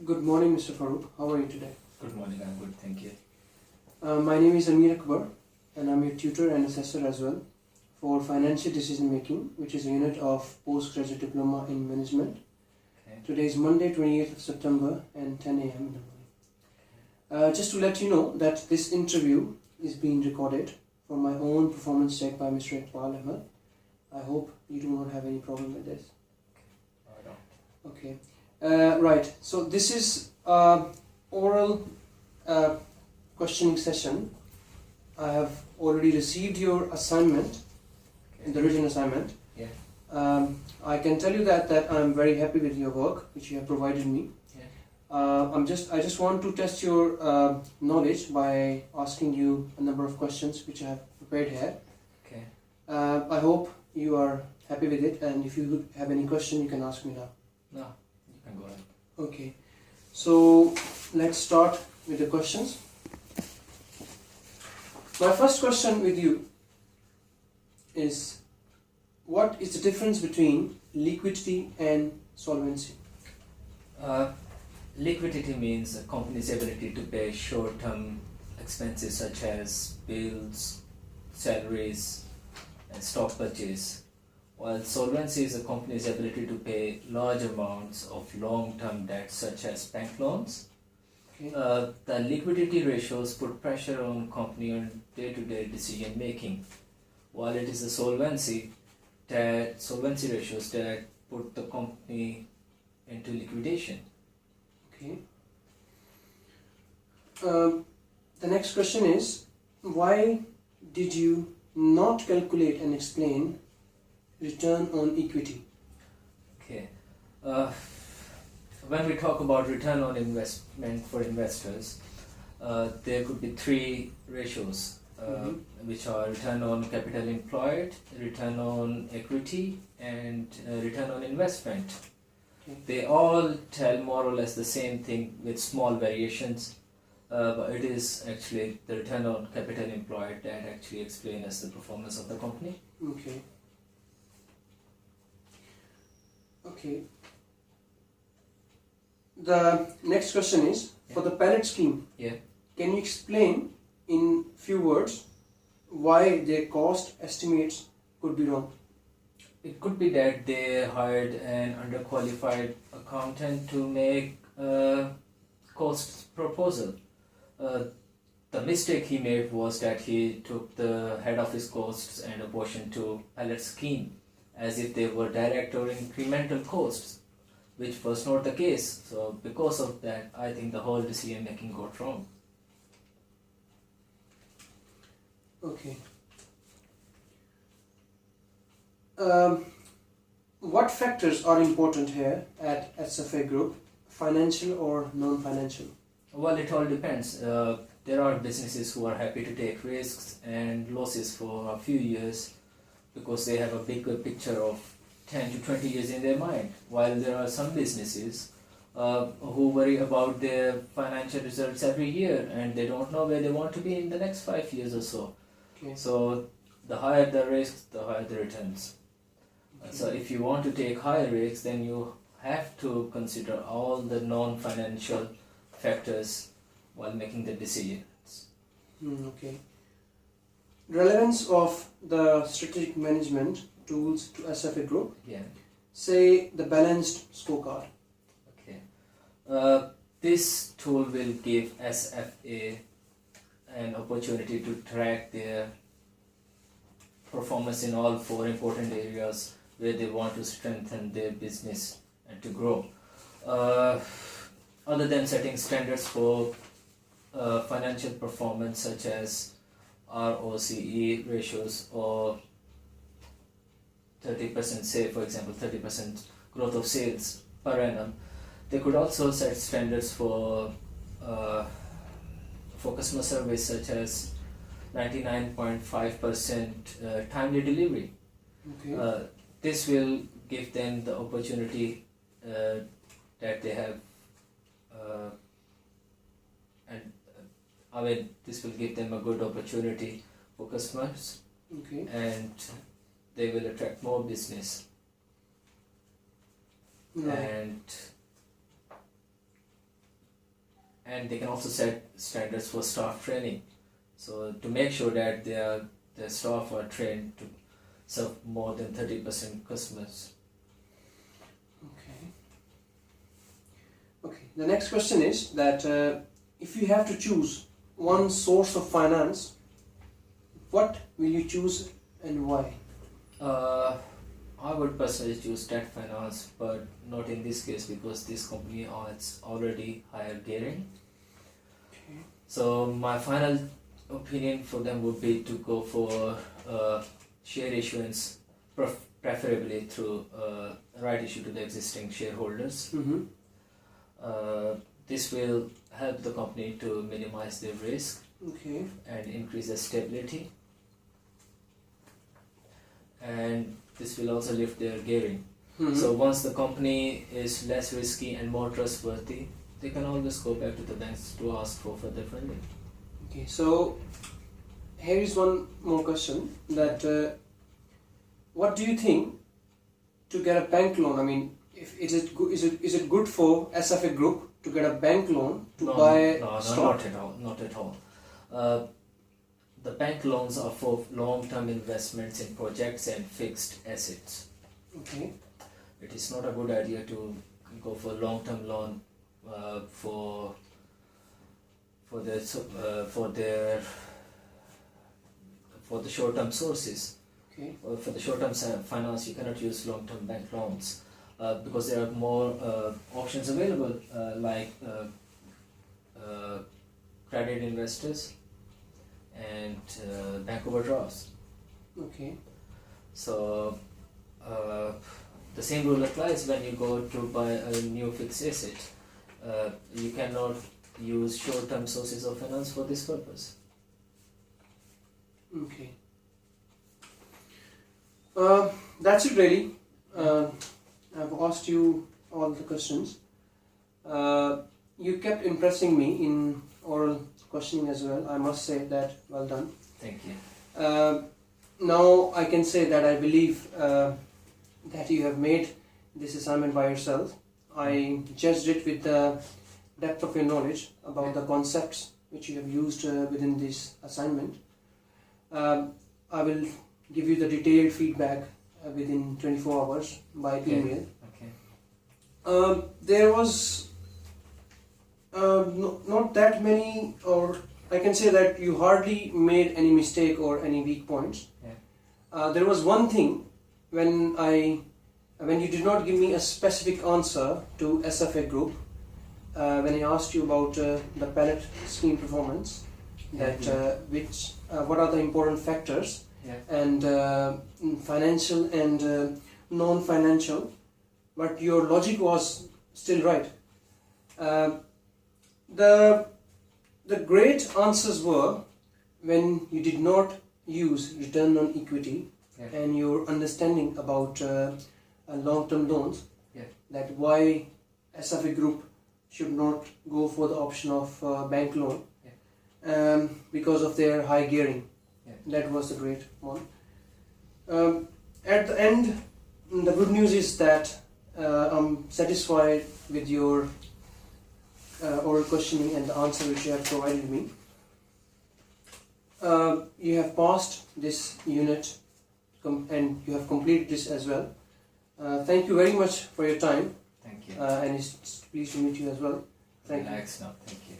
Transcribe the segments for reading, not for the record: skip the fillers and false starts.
Good morning, Mr. Farooq. How are you today? Good morning, I'm good, thank you. My name is Amir Akbar, and I'm your tutor and assessor as well for Financial Decision Making, which is a unit of Postgraduate Diploma in Management. Okay. Today is Monday, 28th of September, and 10 a.m. in the morning. Just to let you know that this interview is being recorded for my own performance check by Mr. Iqbal Ahmed. I hope you do not have any problem with this. I don't. Okay. Right. So this is oral questioning session. I have already received your assignment, the written assignment. Yeah. I can tell you that I'm very happy with your work which you have provided me. Yeah. I just want to test your knowledge by asking you a number of questions which I have prepared here. Okay. I hope you are happy with it, and if you have any question you can ask me now. No, you can go ahead. Okay, so let's start with the questions. My first question with you is, what is the difference between liquidity and solvency? Liquidity means a company's ability to pay short-term expenses such as bills, salaries, and stock purchase, while solvency is a company's ability to pay large amounts of long-term debt such as bank loans. Okay. The liquidity ratios put pressure on company on day-to-day decision making, while it is the solvency ratios that put the company into liquidation. Okay. The next question is, why did you not calculate and explain return on equity? Okay. When we talk about return on investment for investors, there could be three ratios, which are return on capital employed, return on equity, and return on investment. Okay. They all tell more or less the same thing with small variations, but it is actually the return on capital employed that actually explains the performance of the company. Okay. Okay. The next question is, for the pellet scheme, Yeah. can you explain in few words why their cost estimates could be wrong? It could be that they hired an underqualified accountant to make a cost proposal. The mistake he made was that he took the head office costs and apportioned to pellet scheme as if they were direct or incremental costs, which was not the case. So because of that, I think the whole decision making got wrong. Okay. What factors are important here at SFA Group, financial or non-financial? Well, it all depends. There are businesses who are happy to take risks and losses for a few years because they have a bigger picture of 10 to 20 years in their mind, while there are some businesses who worry about their financial results every year and they don't know where they want to be in the next 5 years or so. Okay. So the higher the risks, the higher the returns. Okay. So if you want to take higher risks, then you have to consider all the non-financial factors while making the decisions. Okay. Relevance of the strategic management tools to SFA Group. Yeah. Say the balanced scorecard. Okay. This tool will give SFA an opportunity to track their performance in all four important areas where they want to strengthen their business and to grow. Other than setting standards for financial performance such as ROCE ratios or 30%, say for example 30% growth of sales per annum, they could also set standards for customer service such as 99.5% timely delivery. Okay. This will give them the opportunity that they have, this will give them a good opportunity for customers. Okay. And they will attract more business. Right. And and they can also set standards for staff training. So to make sure that their staff are trained to serve more than 30% customers. Okay. Okay. The next question is that if you have to choose one source of finance, what will you choose and why? I would personally choose debt finance, but not in this case because this company has already higher gearing. Okay. So my final opinion for them would be to go for share issuance, preferably through right issue to the existing shareholders. Mm-hmm. This will help the company to minimize their risk Okay. and increase the stability. And this will also lift their gearing. Mm-hmm. So once the company is less risky and more trustworthy, they can always go back to the banks to ask for further funding. Okay. So here is one more question. That what do you think to get a bank loan? I mean, is it good for SFA Group to get a bank loan to buy stock? Not at all. The bank loans are for long-term investments in projects and fixed assets. Okay. It is not a good idea to go for long-term loan for the short-term sources. Okay. For the short-term finance, you cannot use long-term bank loans because there are more options available like credit investors and bank overdrafts. Okay. So the same rule applies when you go to buy a new fixed asset. You cannot use short-term sources of finance for this purpose. Okay. That's it really. I've asked you all the questions. You kept impressing me in oral questioning as well. I must say that well done. Thank you. Now I can say that I believe that you have made this assignment by yourself. I judged it with the depth of your knowledge about the concepts which you have used within this assignment. I will give you the detailed feedback within 24 hours by email. Okay. There was not that many, or I can say that you hardly made any mistake or any weak points. Yeah. There was one thing when you did not give me a specific answer to SFA Group when I asked you about the pellet scheme performance, that what are the important factors, and financial and non-financial, but your logic was still right. The great answers were when you did not use return on equity and your understanding about long-term loans, that why SFA Group should not go for the option of bank loan because of their high gearing. That was the great one. At the end, the good news is that I'm satisfied with your oral questioning and the answer which you have provided me. You have passed this unit and you have completed this as well. Thank you very much for your time. Thank you. And it's pleased to meet you as well. Thank you. Relax now. Thank you.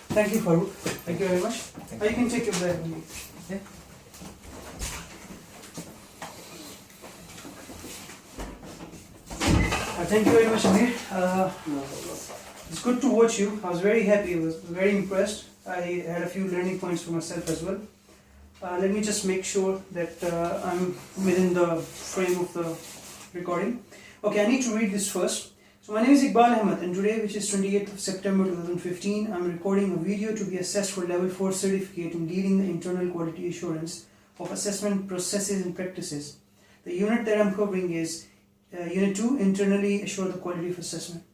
Thank you, Farooq. Thank you very much. You can take your bag. Yeah. Thank you very much, Amir. No problem. It's good to watch you. I was very happy. I was very impressed. I had a few learning points for myself as well. Let me just make sure that I'm within the frame of the recording. Okay, I need to read this first. So my name is Iqbal Ahmed, and today, which is 28th of September 2015, I'm recording a video to be assessed for Level 4 certificate in leading the internal quality assurance of assessment processes and practices. The unit that I'm covering is Unit 2, Internally Assure the Quality of Assessment.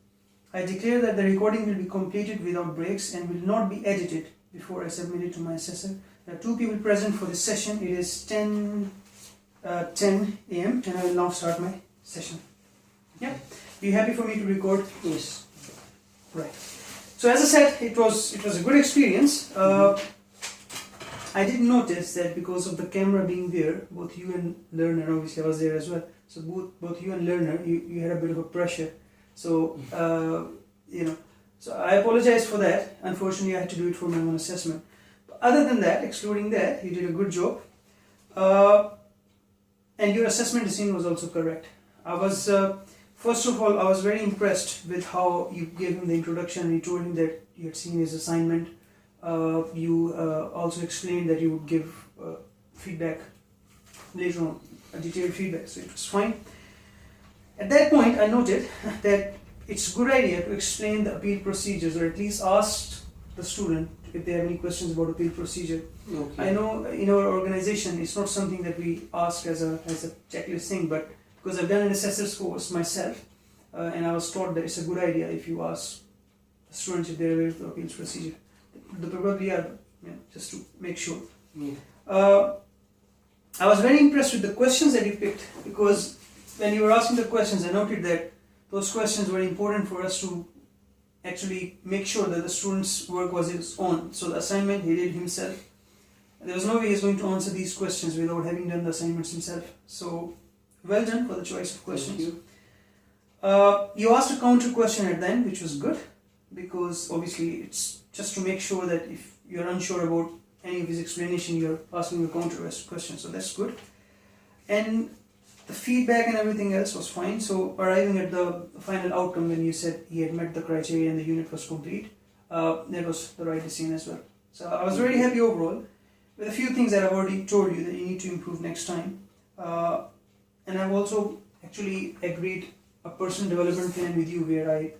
I declare that the recording will be completed without breaks and will not be edited before I submit it to my assessor. There are 2 people present for this session. It is 10 a.m. and I will now start my session. Yeah? Are you happy for me to record? Yes. Right. So as I said, it was a good experience. I did notice that because of the camera being there, both you and learner, obviously I was there as well. So both you and learner, you had a bit of a pressure. So so I apologize for that. Unfortunately, I had to do it for my own assessment. But other than that, excluding that, you did a good job. And your assessment decision was also correct. I was, first of all, I was very impressed with how you gave him the introduction. You told him that you had seen his assignment. You also explained that you would give feedback later on, a detailed feedback, so it was fine. At that point, I noted that it's a good idea to explain the appeal procedures, or at least ask the student if they have any questions about appeal procedure. Okay. I know in our organization it's not something that we ask as a checklist thing, but because I've done an assessor's course myself, and I was taught that it's a good idea if you ask the students if they're aware of the appeals procedure. They probably are, just to make sure. Yeah. I was very impressed with the questions that you picked, because when you were asking the questions, I noted that those questions were important for us to actually make sure that the student's work was his own. So the assignment he did himself. There was no way he's going to answer these questions without having done the assignments himself. So well done for the choice of questions. Thank you. You asked a counter question at the end, which was good, because obviously it's just to make sure that if you're unsure about any of his explanation, you're asking a counter question. So that's good. And the feedback and everything else was fine. So arriving at the final outcome, when you said he had met the criteria and the unit was complete, that was the right decision as well. So I was very happy overall, with a few things that I've already told you that you need to improve next time. And I've also actually agreed a personal development plan with you, where I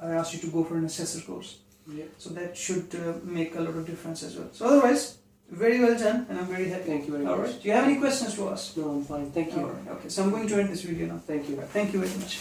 asked you to go for an assessor course. Yeah. So that should make a lot of difference as well. So otherwise, very well done, and I'm very happy. Thank you very much. Alright. Do you have any questions to ask? No, I'm fine. Thank you. Alright. Okay. So I'm going to end this video now. Thank you. Thank you very much.